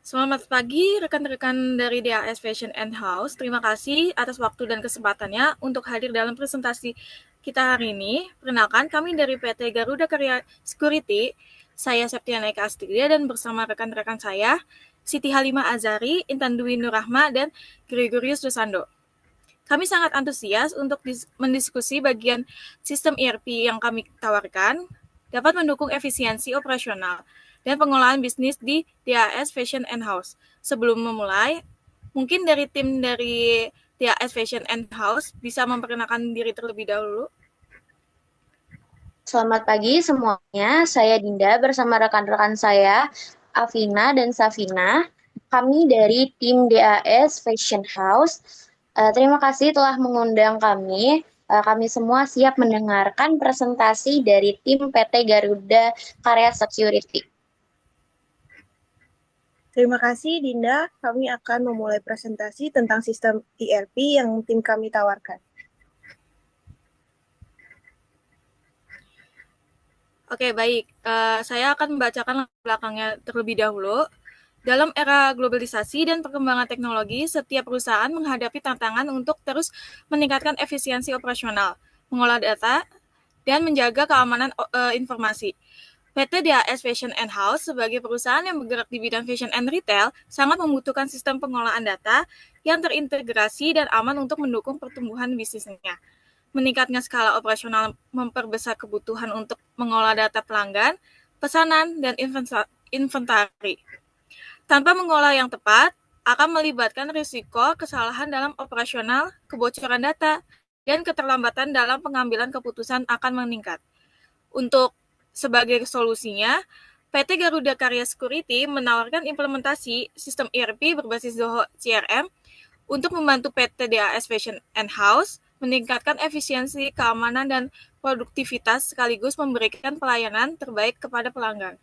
Selamat pagi rekan-rekan dari DAS Fashion and House. Terima kasih atas waktu dan kesempatannya untuk hadir dalam presentasi kita hari ini. Perkenalkan, kami dari PT Garuda Karya Security. Saya Septiana Eka Astiria dan bersama rekan-rekan saya, Siti Halimah Azari, Intan Dwi Nurrahma, dan Gregorius Dosando. Kami sangat antusias untuk mendiskusi bagian sistem ERP yang kami tawarkan dapat mendukung efisiensi operasional dan pengolahan bisnis di DAS Fashion and House. Sebelum memulai, mungkin dari tim dari DAS Fashion and House bisa memperkenalkan diri terlebih dahulu. Selamat pagi semuanya, saya Dinda bersama rekan-rekan saya, Afina dan Safina. Kami dari tim DAS Fashion House. Terima kasih telah mengundang kami. Kami semua siap mendengarkan presentasi dari tim PT Garuda Karya Security. Terima kasih, Dinda. Kami akan memulai presentasi tentang sistem ERP yang tim kami tawarkan. Oke, baik. Saya akan membacakan belakangnya terlebih dahulu. Dalam era globalisasi dan perkembangan teknologi, setiap perusahaan menghadapi tantangan untuk terus meningkatkan efisiensi operasional, mengolah data, dan menjaga keamanan informasi. PT DHS Fashion and House sebagai perusahaan yang bergerak di bidang fashion and retail sangat membutuhkan sistem pengolahan data yang terintegrasi dan aman untuk mendukung pertumbuhan bisnisnya. Meningkatnya skala operasional memperbesar kebutuhan untuk mengolah data pelanggan, pesanan, dan inventari. Tanpa mengolah yang tepat, akan melibatkan risiko kesalahan dalam operasional, kebocoran data, dan keterlambatan dalam pengambilan keputusan akan meningkat. Untuk sebagai solusinya, PT Garuda Karya Security menawarkan implementasi sistem ERP berbasis Zoho CRM untuk membantu PT DAS Fashion and House meningkatkan efisiensi, keamanan, dan produktivitas sekaligus memberikan pelayanan terbaik kepada pelanggan.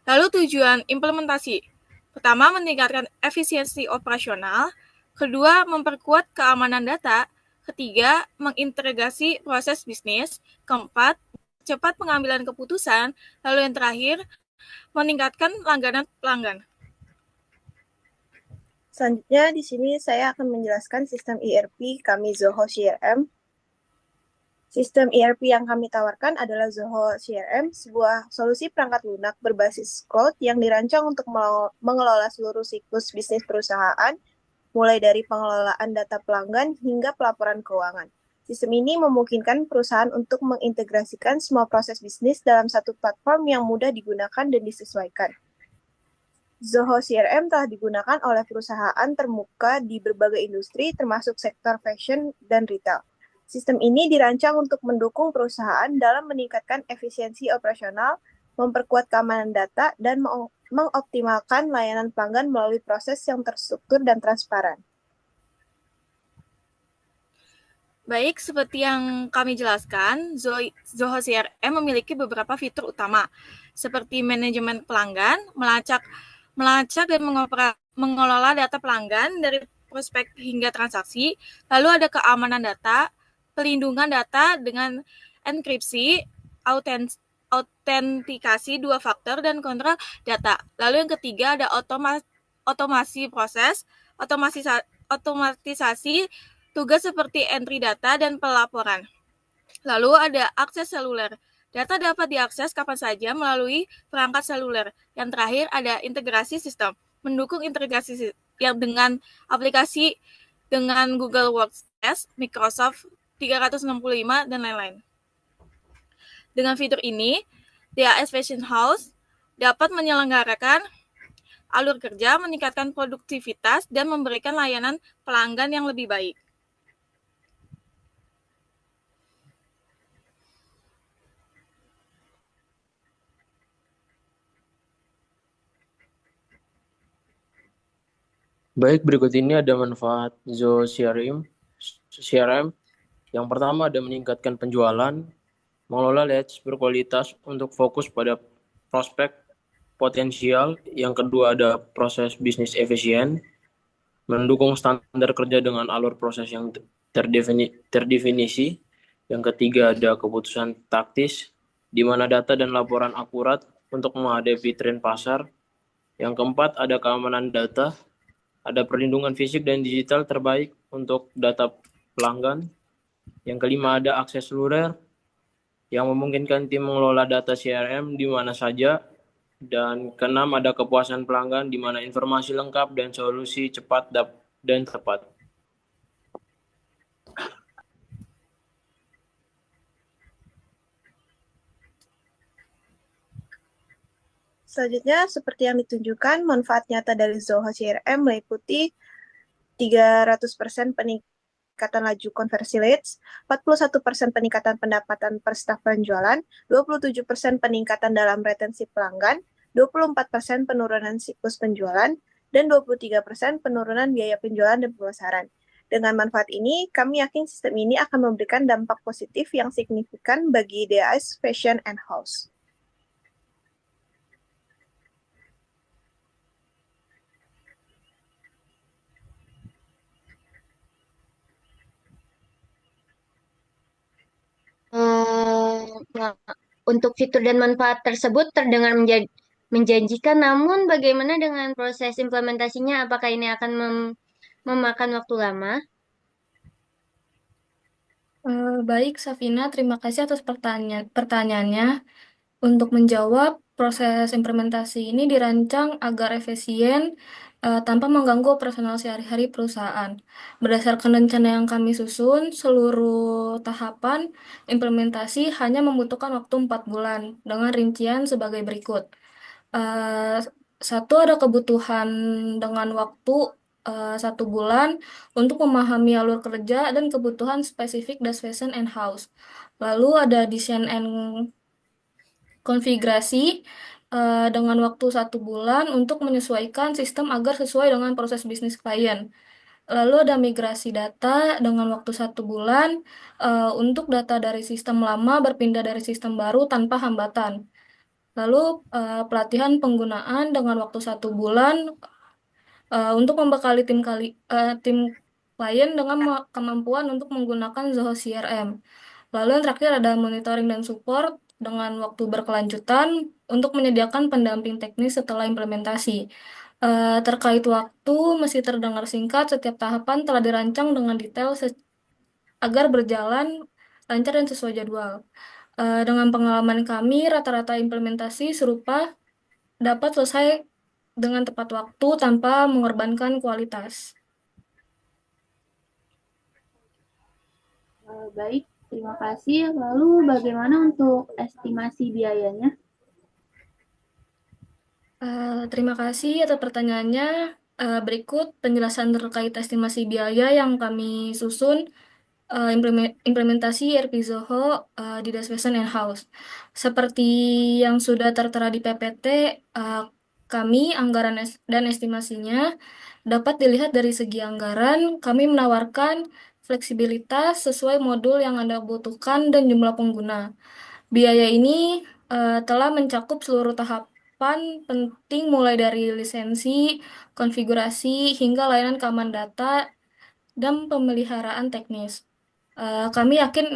Lalu tujuan implementasi. Pertama, meningkatkan efisiensi operasional. Kedua, memperkuat keamanan data. Ketiga, mengintegrasi proses bisnis. Keempat, cepat pengambilan keputusan. Lalu yang terakhir, meningkatkan langganan pelanggan. Selanjutnya, di sini saya akan menjelaskan sistem ERP kami Zoho CRM. Sistem ERP yang kami tawarkan adalah Zoho CRM, sebuah solusi perangkat lunak berbasis cloud yang dirancang untuk mengelola seluruh siklus bisnis perusahaan, mulai dari pengelolaan data pelanggan hingga pelaporan keuangan. Sistem ini memungkinkan perusahaan untuk mengintegrasikan semua proses bisnis dalam satu platform yang mudah digunakan dan disesuaikan. Zoho CRM telah digunakan oleh perusahaan termuka di berbagai industri, termasuk sektor fashion dan retail. Sistem ini dirancang untuk mendukung perusahaan dalam meningkatkan efisiensi operasional, memperkuat keamanan data, dan mengoptimalkan layanan pelanggan melalui proses yang terstruktur dan transparan. Baik, seperti yang kami jelaskan, Zoho CRM memiliki beberapa fitur utama, seperti manajemen pelanggan, melacak dan mengelola data pelanggan dari prospek hingga transaksi, lalu ada keamanan data, pelindungan data dengan enkripsi, autentikasi dua faktor, dan kontrol data. Lalu yang ketiga ada otomasi proses, otomatisasi tugas seperti entry data dan pelaporan. Lalu ada akses seluler. Data dapat diakses kapan saja melalui perangkat seluler. Yang terakhir ada integrasi sistem. Mendukung integrasi yang dengan aplikasi dengan Google Workspace, Microsoft 365, dan lain-lain. Dengan fitur ini, DAS Fashion House dapat menyelenggarakan alur kerja, meningkatkan produktivitas, dan memberikan layanan pelanggan yang lebih baik. Baik, berikut ini ada manfaat Zoho CRM. Yang pertama ada meningkatkan penjualan, mengelola leads berkualitas untuk fokus pada prospek potensial. Yang kedua ada proses bisnis efisien, mendukung standar kerja dengan alur proses yang terdefinisi. Yang ketiga ada keputusan taktis, di mana data dan laporan akurat untuk menghadapi tren pasar. Yang keempat, ada keamanan data, ada perlindungan fisik dan digital terbaik untuk data pelanggan. Yang kelima, ada akses lurer yang memungkinkan tim mengelola data CRM di mana saja. Dan keenam, ada kepuasan pelanggan di mana informasi lengkap dan solusi cepat dan tepat. Selanjutnya, seperti yang ditunjukkan, manfaat nyata dari Zoho CRM meliputi 300% peningkatan laju konversi leads, 41% peningkatan pendapatan per staf penjualan, 27% peningkatan dalam retensi pelanggan, 24% penurunan siklus penjualan, dan 23% penurunan biaya penjualan dan pemasaran. Dengan manfaat ini, kami yakin sistem ini akan memberikan dampak positif yang signifikan bagi DAS Fashion and House. Nah, untuk fitur dan manfaat tersebut terdengar menjanjikan, namun bagaimana dengan proses implementasinya? Apakah ini akan memakan waktu lama? Baik, Safina, terima kasih atas pertanyaannya. Untuk menjawab, proses implementasi ini dirancang agar efisien tanpa mengganggu operasional sehari-hari perusahaan. Berdasarkan rencana yang kami susun, seluruh tahapan implementasi hanya membutuhkan waktu 4 bulan dengan rincian sebagai berikut. Eh, Satu, ada kebutuhan dengan waktu 1 bulan untuk memahami alur kerja dan kebutuhan spesifik das fashion and house. Lalu ada desain and konfigurasi dengan waktu 1 bulan untuk menyesuaikan sistem agar sesuai dengan proses bisnis klien. Lalu ada migrasi data dengan waktu 1 bulan untuk data dari sistem lama berpindah dari sistem baru tanpa hambatan. Lalu pelatihan penggunaan dengan waktu 1 bulan untuk membekali tim klien dengan kemampuan untuk menggunakan Zoho CRM. Lalu yang terakhir ada monitoring dan support dengan waktu berkelanjutan untuk menyediakan pendamping teknis setelah implementasi. Terkait waktu, meski terdengar singkat, setiap tahapan telah dirancang dengan detail agar berjalan lancar dan sesuai jadwal. Dengan pengalaman kami, rata-rata implementasi serupa dapat selesai dengan tepat waktu tanpa mengorbankan kualitas. Baik, terima kasih. Lalu bagaimana untuk estimasi biayanya? Terima kasih atas pertanyaannya. Berikut penjelasan terkait estimasi biaya yang kami susun implementasi ERP Zoho di Das Fashion and House. Seperti yang sudah tertera di PPT, kami anggaran dan estimasinya dapat dilihat dari segi anggaran. Kami menawarkan fleksibilitas sesuai modul yang Anda butuhkan dan jumlah pengguna. Biaya ini telah mencakup seluruh tahapan penting mulai dari lisensi, konfigurasi, hingga layanan keamanan data dan pemeliharaan teknis. Kami yakin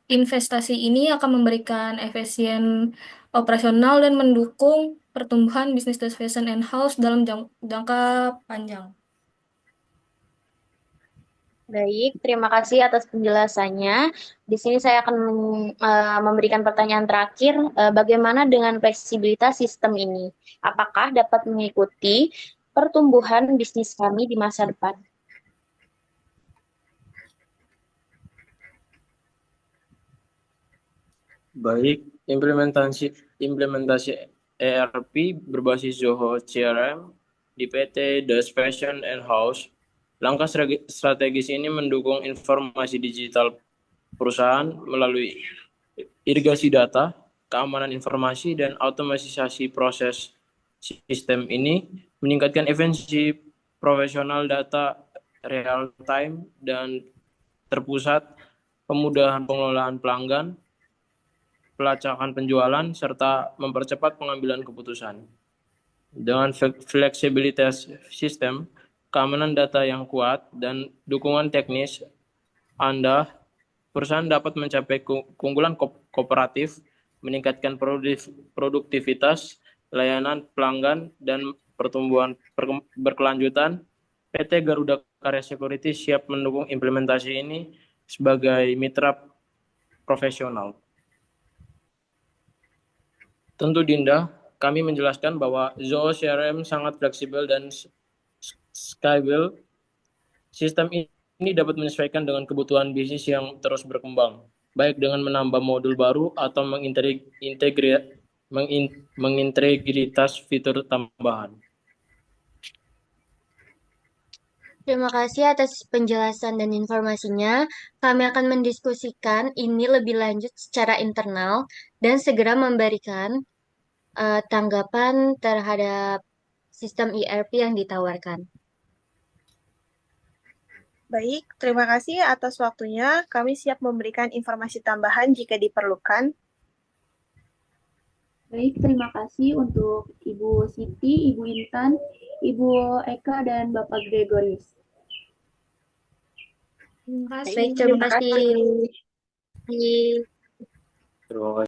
investasi ini akan memberikan efisien operasional dan mendukung pertumbuhan bisnis Das Fashion and House dalam jangka panjang. Baik, terima kasih atas penjelasannya. Di sini saya akan memberikan pertanyaan terakhir. Bagaimana dengan fleksibilitas sistem ini? Apakah dapat mengikuti pertumbuhan bisnis kami di masa depan? Baik, implementasi ERP berbasis Zoho CRM di PT Das Fashion and House. Langkah strategis ini mendukung informasi digital perusahaan melalui irigasi data, keamanan informasi, dan otomatisasi proses. Sistem ini meningkatkan efisiensi profesional data real time dan terpusat, kemudahan pengelolaan pelanggan, pelacakan penjualan, serta mempercepat pengambilan keputusan. Dengan fleksibilitas sistem, keamanan data yang kuat, dan dukungan teknis, perusahaan dapat mencapai keunggulan kooperatif, meningkatkan produktivitas, layanan pelanggan, dan pertumbuhan berkelanjutan, PT Garuda Karya Security siap mendukung implementasi ini sebagai mitra profesional. Tentu Dinda, kami menjelaskan bahwa Zoho CRM sangat fleksibel dan scalable. Sistem ini dapat menyesuaikan dengan kebutuhan bisnis yang terus berkembang, baik dengan menambah modul baru atau mengintegritas fitur tambahan. Terima kasih atas penjelasan dan informasinya. Kami akan mendiskusikan ini lebih lanjut secara internal dan segera memberikan tanggapan terhadap sistem ERP yang ditawarkan. Baik, terima kasih atas waktunya. Kami siap memberikan informasi tambahan jika diperlukan. Baik, terima kasih untuk Ibu Siti, Ibu Intan, Ibu Eka, dan Bapak Gregoris. Terima kasih. Baik, terima kasih. Terima kasih.